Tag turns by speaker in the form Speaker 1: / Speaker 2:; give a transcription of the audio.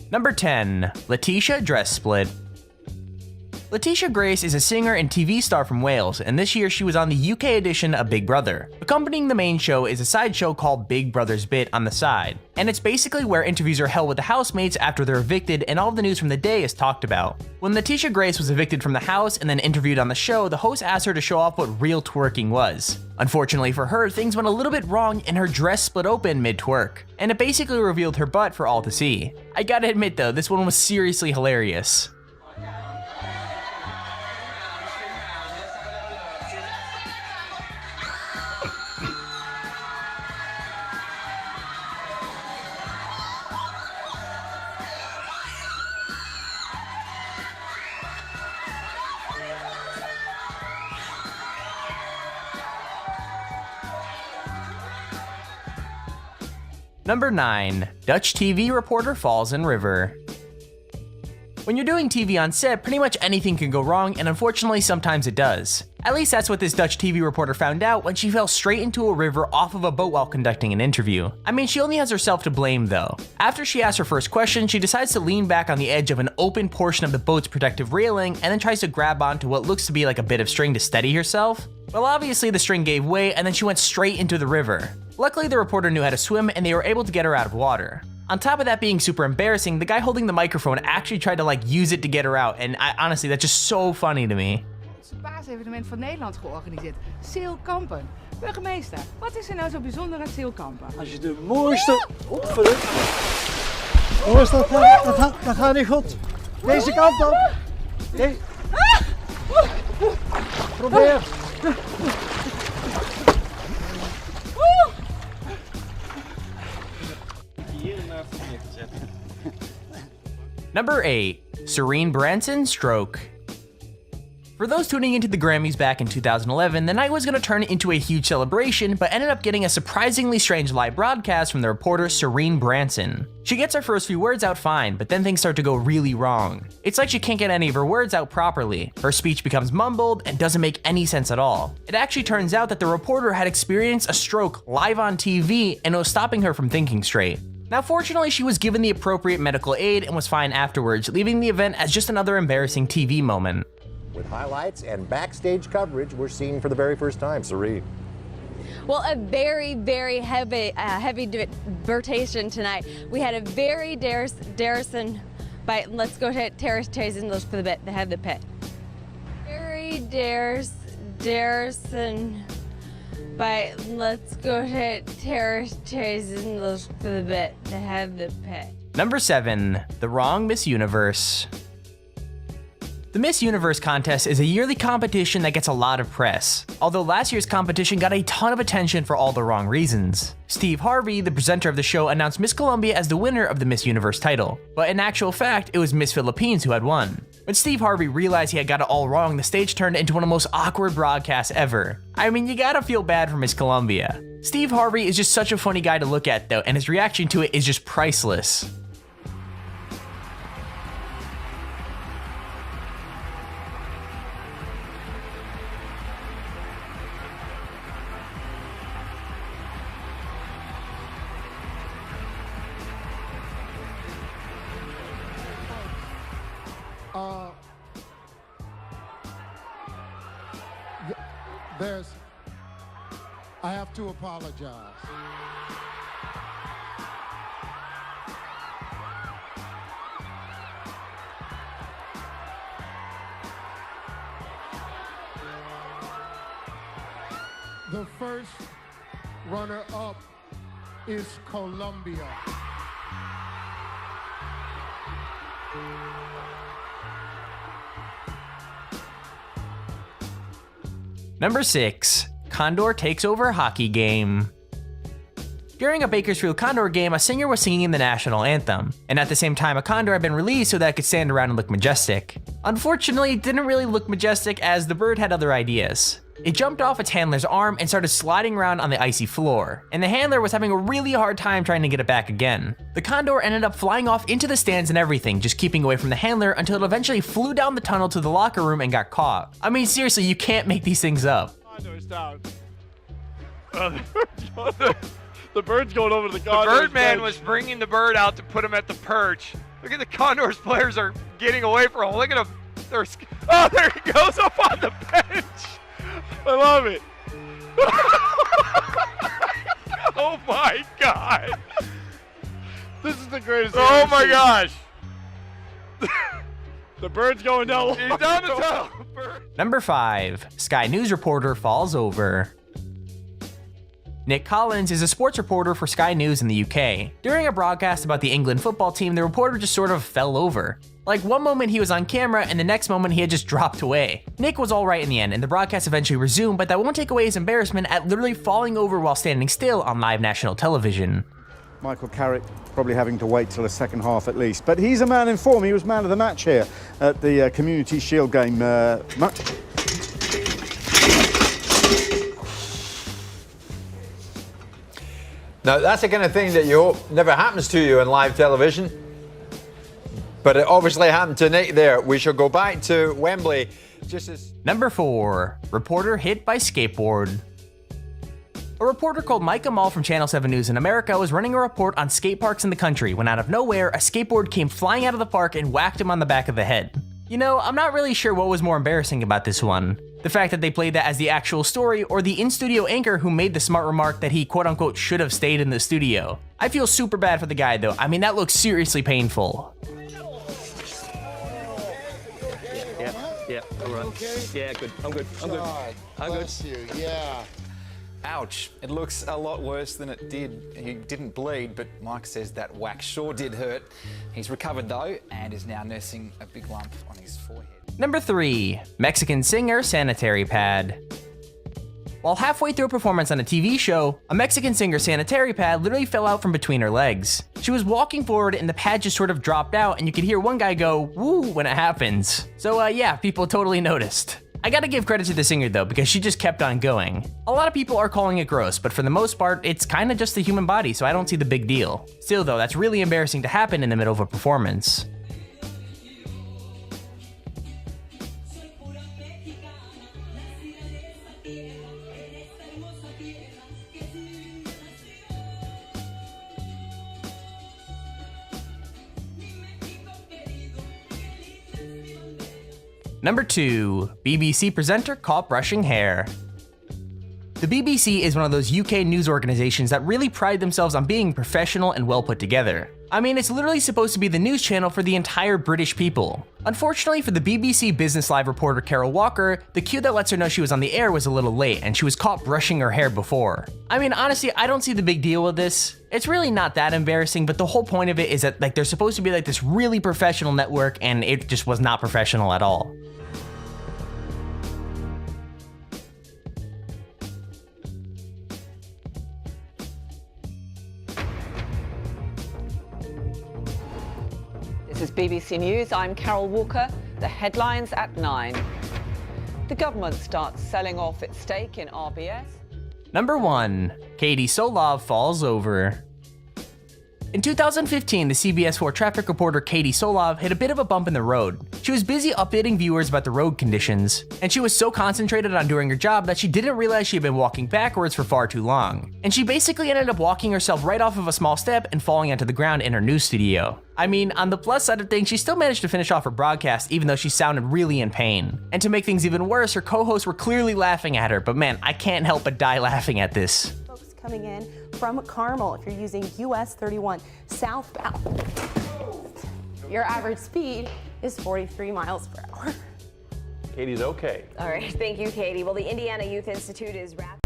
Speaker 1: Number 10. Letitia dress split. Letitia Grace is a singer and TV star from Wales, and this year she was on the UK edition of Big Brother. Accompanying the main show is a side show called Big Brother's Bit on the side, and it's basically where interviews are held with the housemates after they're evicted and all of the news from the day is talked about. When Letitia Grace was evicted from the house and then interviewed on the show, the host asked her to show off what real twerking was. Unfortunately for her, things went a little bit wrong and her dress split open mid-twerk, and it basically revealed her butt for all to see. I gotta admit though, this one was seriously hilarious. Number 9. Dutch TV reporter falls in river. When you're doing TV on set, pretty much anything can go wrong, and unfortunately sometimes it does. At least that's what this Dutch TV reporter found out when she fell straight into a river off of a boat while conducting an interview. I mean, she only has herself to blame though. After she asks her first question, she decides to lean back on the edge of an open portion of the boat's protective railing and then tries to grab onto what looks to be like a bit of string to steady herself. Well, obviously the string gave way and then she went straight into the river. Luckily, the reporter knew how to swim and they were able to get her out of water. On top of that being super embarrassing, the guy holding the microphone actually tried to use it to get her out, and honestly, that's just so funny to me.
Speaker 2: Het paasevenement van Nederland georganiseerd. Zeilkampen. Burgemeester, wat is er nou zo bijzonder aan zeilkampen?
Speaker 3: Als je de mooiste... Dat gaat niet goed. Deze kant op. Nee. Probeer.
Speaker 1: Number 8. Serene Branson's stroke. For those tuning into the Grammys back in 2011, the night was going to turn into a huge celebration, but ended up getting a surprisingly strange live broadcast from the reporter Serene Branson. She gets her first few words out fine, but then things start to go really wrong. It's like she can't get any of her words out properly. Her speech becomes mumbled and doesn't make any sense at all. It actually turns out that the reporter had experienced a stroke live on TV and it was stopping her from thinking straight. Now fortunately, she was given the appropriate medical aid and was fine afterwards, leaving the event as just another embarrassing TV moment.
Speaker 4: With highlights and backstage coverage we're seeing for the very first time. Serene.
Speaker 5: Well, a very, very heavy debatation tonight. We had a very Darrison by, let's go to Terrace Chasen for the bit, the head of the pit. Very Darrison by, let's go to Terrace Chasen for the bit, the head of the pit.
Speaker 1: Number 7. The Wrong Miss Universe. The Miss Universe contest is a yearly competition that gets a lot of press, although last year's competition got a ton of attention for all the wrong reasons. Steve Harvey, the presenter of the show, announced Miss Colombia as the winner of the Miss Universe title, but in actual fact, it was Miss Philippines who had won. When Steve Harvey realized he had got it all wrong, the stage turned into one of the most awkward broadcasts ever. I mean, you gotta feel bad for Miss Colombia. Steve Harvey is just such a funny guy to look at though, and his reaction to it is just priceless.
Speaker 6: I have to apologize. The first runner-up is Colombia.
Speaker 1: Number 6. Condor takes over hockey game. During a Bakersfield Condor game, a singer was singing the national anthem, and at the same time a condor had been released so that it could stand around and look majestic. Unfortunately, it didn't really look majestic as the bird had other ideas. It jumped off its handler's arm and started sliding around on the icy floor, and the handler was having a really hard time trying to get it back again. The condor ended up flying off into the stands and everything, just keeping away from the handler until it eventually flew down the tunnel to the locker room and got caught. I mean, seriously, you can't make these things up.
Speaker 7: Condor's down. The bird's going over the condor.
Speaker 8: The Birdman was bringing the bird out to put him at the perch,
Speaker 7: Look at the Condors players are getting away from him. Look at him. Oh, there he goes up on the bench. I love it. Oh my God.
Speaker 8: This is the greatest.
Speaker 7: Oh my gosh.
Speaker 8: The bird's going down.
Speaker 7: He's down the tunnel.
Speaker 1: Number 5, Sky News reporter falls over. Nick Collins is a sports reporter for Sky News in the UK. During a broadcast about the England football team, the reporter just sort of fell over. Like, one moment he was on camera, and the next moment he had just dropped away. Nick was alright in the end, and the broadcast eventually resumed, but that won't take away his embarrassment at literally falling over while standing still on live national television.
Speaker 9: Michael Carrick probably having to wait till the second half at least. But he's a man in form. He was man of the match here at the Community Shield game.
Speaker 10: Now, that's the kind of thing that you hope never happens to you on live television. But it obviously happened to Nick there. We shall go back to Wembley just as...
Speaker 1: Number 4, reporter hit by skateboard. A reporter called Mike Amal from Channel 7 News in America was running a report on skate parks in the country when out of nowhere, a skateboard came flying out of the park and whacked him on the back of the head. You know, I'm not really sure what was more embarrassing about this one. The fact that they played that as the actual story, or the in-studio anchor who made the smart remark that he quote-unquote should have stayed in the studio. I feel super bad for the guy though. I mean, that looks seriously painful.
Speaker 11: Yeah, all right. Okay? Yeah, good. I'm good. I'm good. I'm good.
Speaker 6: Bless you. Yeah.
Speaker 12: Ouch. It looks a lot worse than it did. He didn't bleed, but Mike says that whack sure did hurt. He's recovered though, and is now nursing a big lump on his forehead.
Speaker 1: Number 3, Mexican singer sanitary pad. While halfway through a performance on a TV show, a Mexican singer's sanitary pad literally fell out from between her legs. She was walking forward and the pad just sort of dropped out, and you could hear one guy go, woo, when it happens. So yeah, people totally noticed. I gotta give credit to the singer though, because she just kept on going. A lot of people are calling it gross, but for the most part, it's kinda just the human body, so I don't see the big deal. Still though, that's really embarrassing to happen in the middle of a performance. Number 2, BBC presenter caught brushing hair. The BBC is one of those UK news organizations that really pride themselves on being professional and well put together. I mean, it's literally supposed to be the news channel for the entire British people. Unfortunately for the BBC Business Live reporter Carol Walker, the cue that lets her know she was on the air was a little late, and she was caught brushing her hair before. I mean, honestly, I don't see the big deal with this. It's really not that embarrassing, but the whole point of it is that they're supposed to be like this really professional network, and it just was not professional at all.
Speaker 13: This is BBC News. I'm Carol Walker. The headlines at 9. The government starts selling off its stake in RBS.
Speaker 1: Number 1, Katie Solov falls over. In 2015, the CBS 4 traffic reporter Katie Solov hit a bit of a bump in the road. She was busy updating viewers about the road conditions, and she was so concentrated on doing her job that she didn't realize she had been walking backwards for far too long. And she basically ended up walking herself right off of a small step and falling onto the ground in her news studio. I mean, on the plus side of things, she still managed to finish off her broadcast even though she sounded really in pain. And to make things even worse, her co-hosts were clearly laughing at her, but man, I can't help but die laughing at this.
Speaker 14: Folks coming in from Carmel, if you're using US 31 southbound, your average speed is 43 miles per hour.
Speaker 15: Katie's okay.
Speaker 16: All right, thank you, Katie. Well, the Indiana Youth Institute is wrapping